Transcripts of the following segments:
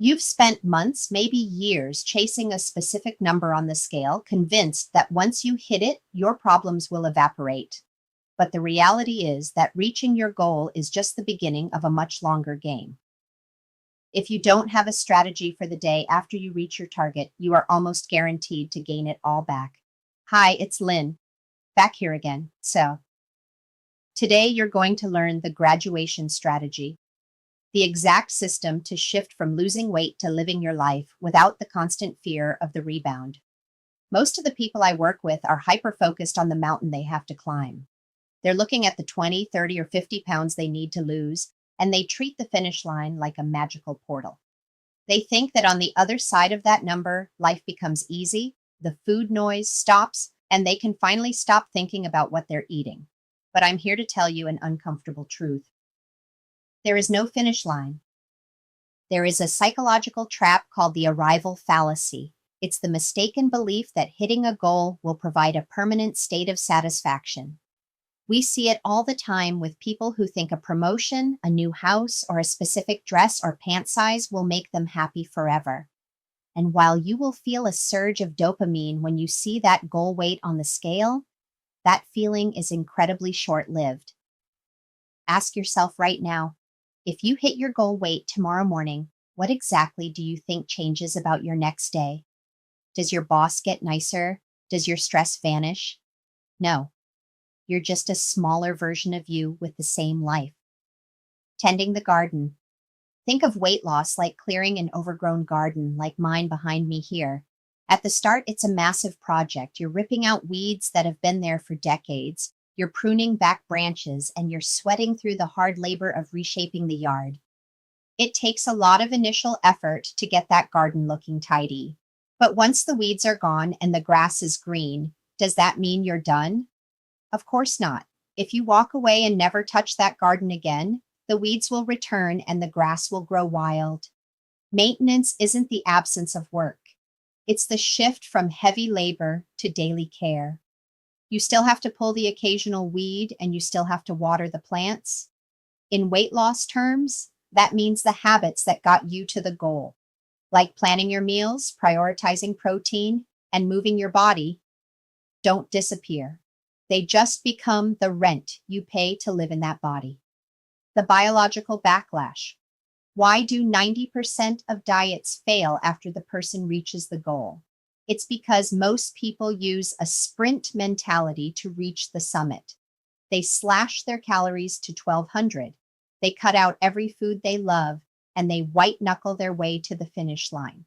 You've spent months, maybe years, chasing a specific number on the scale, convinced that once you hit it, your problems will evaporate. But the reality is that reaching your goal is just the beginning of a much longer game. If you don't have a strategy for the day after you reach your target, you are almost guaranteed to gain it all back. Hi, it's Lynn, back here again. Today you're going to learn the graduation strategy, the exact system to shift from losing weight to living your life without the constant fear of the rebound. Most of the people I work with are hyper-focused on the mountain they have to climb. They're looking at the 20, 30, or 50 pounds they need to lose, and they treat the finish line like a magical portal. They think that on the other side of that number, life becomes easy, the food noise stops, and they can finally stop thinking about what they're eating. But I'm here to tell you an uncomfortable truth. There is no finish line. There is a psychological trap called the Arrival Fallacy. It's the mistaken belief that hitting a goal will provide a permanent state of satisfaction. We see it all the time with people who think a promotion, a new house, or a specific dress or pant size will make them happy forever. And while you will feel a surge of dopamine when you see that goal weight on the scale, that feeling is incredibly short-lived. Ask yourself right now, if you hit your goal weight tomorrow morning, what exactly do you think changes about your next day? Does your boss get nicer? Does your stress vanish? No. You're just a smaller version of you with the same life. Tending the garden. Think of weight loss like clearing an overgrown garden like mine behind me here. At the start, it's a massive project. You're ripping out weeds that have been there for decades. You're pruning back branches, and you're sweating through the hard labor of reshaping the yard. It takes a lot of initial effort to get that garden looking tidy. But once the weeds are gone and the grass is green, does that mean you're done? Of course not. If you walk away and never touch that garden again, the weeds will return and the grass will grow wild. Maintenance isn't the absence of work. It's the shift from heavy labor to daily care. You still have to pull the occasional weed and you still have to water the plants. In weight loss terms, that means the habits that got you to the goal, like planning your meals, prioritizing protein, and moving your body, don't disappear. They just become the rent you pay to live in that body. The biological backlash. Why do 90% of diets fail after the person reaches the goal? It's because most people use a sprint mentality to reach the summit. They slash their calories to 1,200. They cut out every food they love, and they white-knuckle their way to the finish line.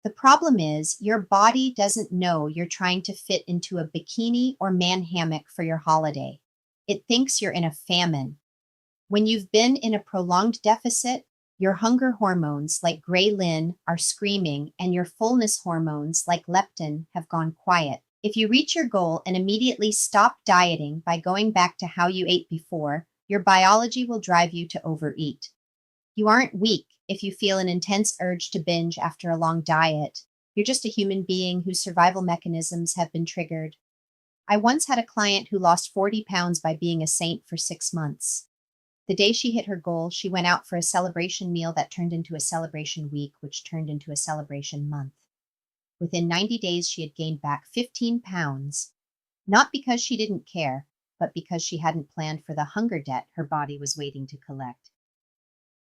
The problem is your body doesn't know you're trying to fit into a bikini or man hammock for your holiday. It thinks you're in a famine. When you've been in a prolonged deficit, your hunger hormones like ghrelin are screaming and your fullness hormones like leptin have gone quiet. If you reach your goal and immediately stop dieting by going back to how you ate before, your biology will drive you to overeat. You aren't weak if you feel an intense urge to binge after a long diet. You're just a human being whose survival mechanisms have been triggered. I once had a client who lost 40 pounds by being a saint for 6 months. The day she hit her goal, she went out for a celebration meal that turned into a celebration week, which turned into a celebration month. Within 90 days, she had gained back 15 pounds, not because she didn't care, but because she hadn't planned for the hunger debt her body was waiting to collect.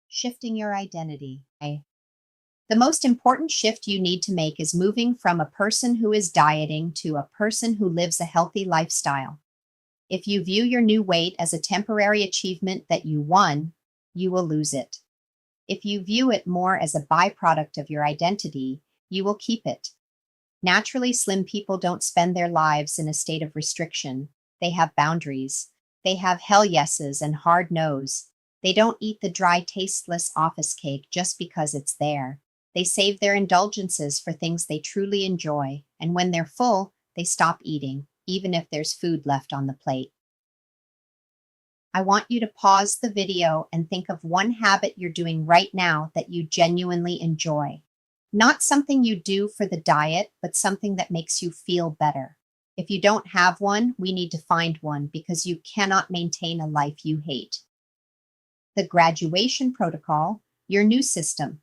Shifting your identity. The most important shift you need to make is moving from a person who is dieting to a person who lives a healthy lifestyle. If you view your new weight as a temporary achievement that you won, you will lose it. If you view it more as a byproduct of your identity, you will keep it. Naturally, slim people don't spend their lives in a state of restriction. They have boundaries. They have hell yeses and hard no's. They don't eat the dry, tasteless office cake just because it's there. They save their indulgences for things they truly enjoy, and when they're full, they stop eating, even if there's food left on the plate. I want you to pause the video and think of one habit you're doing right now that you genuinely enjoy. Not something you do for the diet, but something that makes you feel better. If you don't have one, we need to find one because you cannot maintain a life you hate. The graduation protocol, your new system.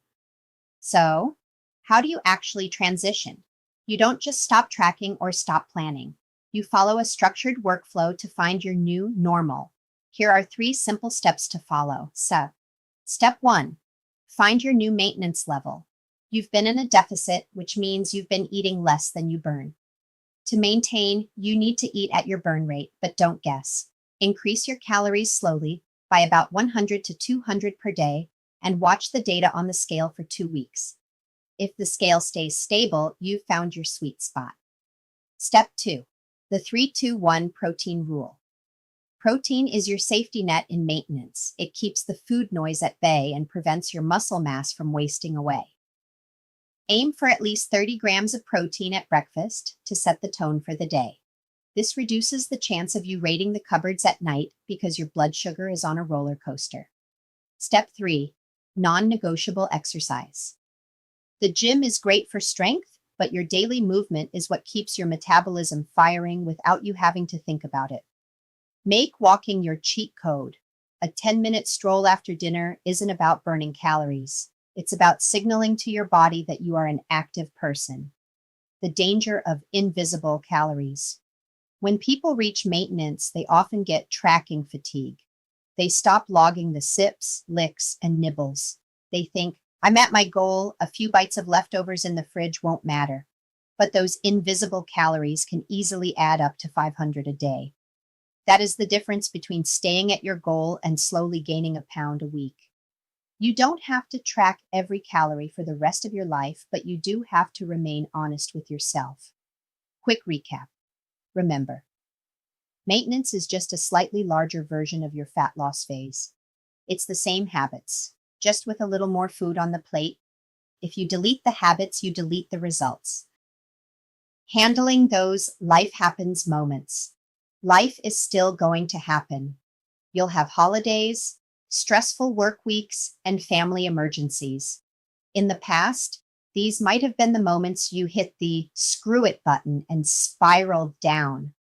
So, how do you actually transition? You don't just stop tracking or stop planning. You follow a structured workflow to find your new normal. Here are 3 simple steps to follow. So, step 1, find your new maintenance level. You've been in a deficit, which means you've been eating less than you burn. To maintain, you need to eat at your burn rate, but don't guess. Increase your calories slowly by about 100 to 200 per day and watch the data on the scale for 2 weeks. If the scale stays stable, you've found your sweet spot. Step 2, the 3-2-1 protein rule. Protein is your safety net in maintenance. It keeps the food noise at bay and prevents your muscle mass from wasting away. Aim for at least 30 grams of protein at breakfast to set the tone for the day. This reduces the chance of you raiding the cupboards at night because your blood sugar is on a roller coaster. Step 3, non-negotiable exercise. The gym is great for strength, but your daily movement is what keeps your metabolism firing without you having to think about it. Make walking your cheat code. A 10-minute stroll after dinner isn't about burning calories. It's about signaling to your body that you are an active person. The danger of invisible calories. When people reach maintenance, they often get tracking fatigue. They stop logging the sips, licks, and nibbles. They think, I'm at my goal, a few bites of leftovers in the fridge won't matter. But those invisible calories can easily add up to 500 a day. That is the difference between staying at your goal and slowly gaining a pound a week. You don't have to track every calorie for the rest of your life, but you do have to remain honest with yourself. Quick recap. Remember, maintenance is just a slightly larger version of your fat loss phase. It's the same habits, just with a little more food on the plate. If you delete the habits, you delete the results. Handling those life happens moments. Life is still going to happen. You'll have holidays, stressful work weeks, and family emergencies. In the past, these might have been the moments you hit the screw it button and spiraled down.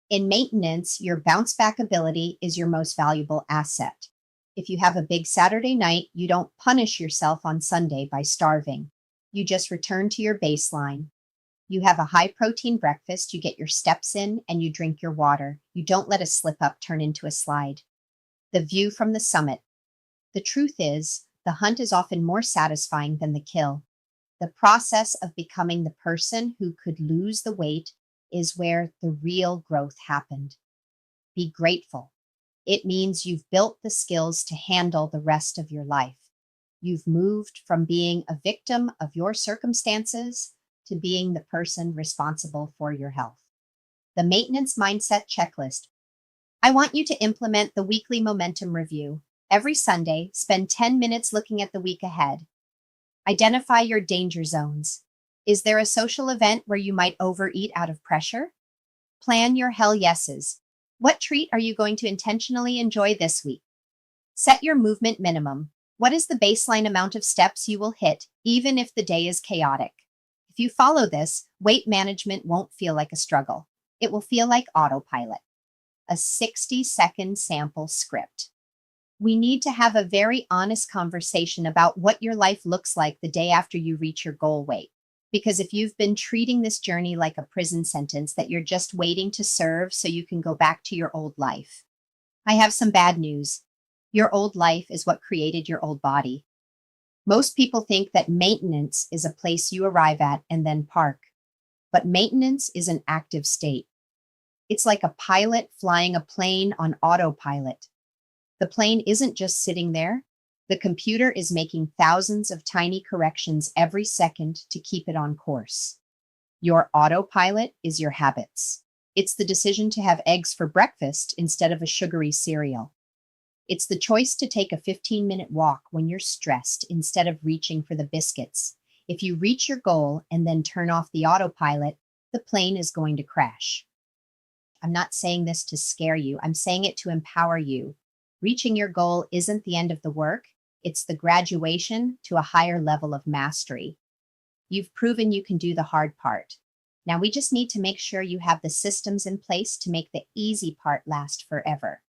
In maintenance, your bounce back ability is your most valuable asset. If you have a big Saturday night, you don't punish yourself on Sunday by starving. You just return to your baseline. You have a high protein breakfast, you get your steps in, and you drink your water. You don't let a slip up turn into a slide. The view from the summit. The truth is, the hunt is often more satisfying than the kill. The process of becoming the person who could lose the weight is where the real growth happened. Be grateful. It means you've built the skills to handle the rest of your life. You've moved from being a victim of your circumstances to being the person responsible for your health. The Maintenance Mindset Checklist. I want you to implement the weekly momentum review. Every Sunday, spend 10 minutes looking at the week ahead. Identify your danger zones. Is there a social event where you might overeat out of pressure? Plan your hell yeses. What treat are you going to intentionally enjoy this week? Set your movement minimum. What is the baseline amount of steps you will hit, even if the day is chaotic? If you follow this, weight management won't feel like a struggle. It will feel like autopilot. A 60-second sample script. We need to have a very honest conversation about what your life looks like the day after you reach your goal weight. Because if you've been treating this journey like a prison sentence that you're just waiting to serve so you can go back to your old life, I have some bad news. Your old life is what created your old body. Most people think that maintenance is a place you arrive at and then park. But maintenance is an active state. It's like a pilot flying a plane on autopilot. The plane isn't just sitting there. The computer is making thousands of tiny corrections every second to keep it on course. Your autopilot is your habits. It's the decision to have eggs for breakfast instead of a sugary cereal. It's the choice to take a 15-minute walk when you're stressed instead of reaching for the biscuits. If you reach your goal and then turn off the autopilot, the plane is going to crash. I'm not saying this to scare you. I'm saying it to empower you. Reaching your goal isn't the end of the work. It's the graduation to a higher level of mastery. You've proven you can do the hard part. Now we just need to make sure you have the systems in place to make the easy part last forever.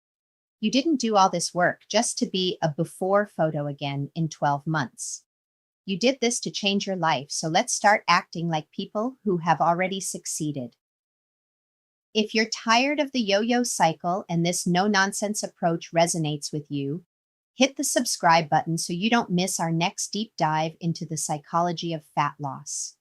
You didn't do all this work just to be a before photo again in 12 months. You did this to change your life, so let's start acting like people who have already succeeded. If you're tired of the yo-yo cycle and this no-nonsense approach resonates with you, hit the subscribe button so you don't miss our next deep dive into the psychology of fat loss.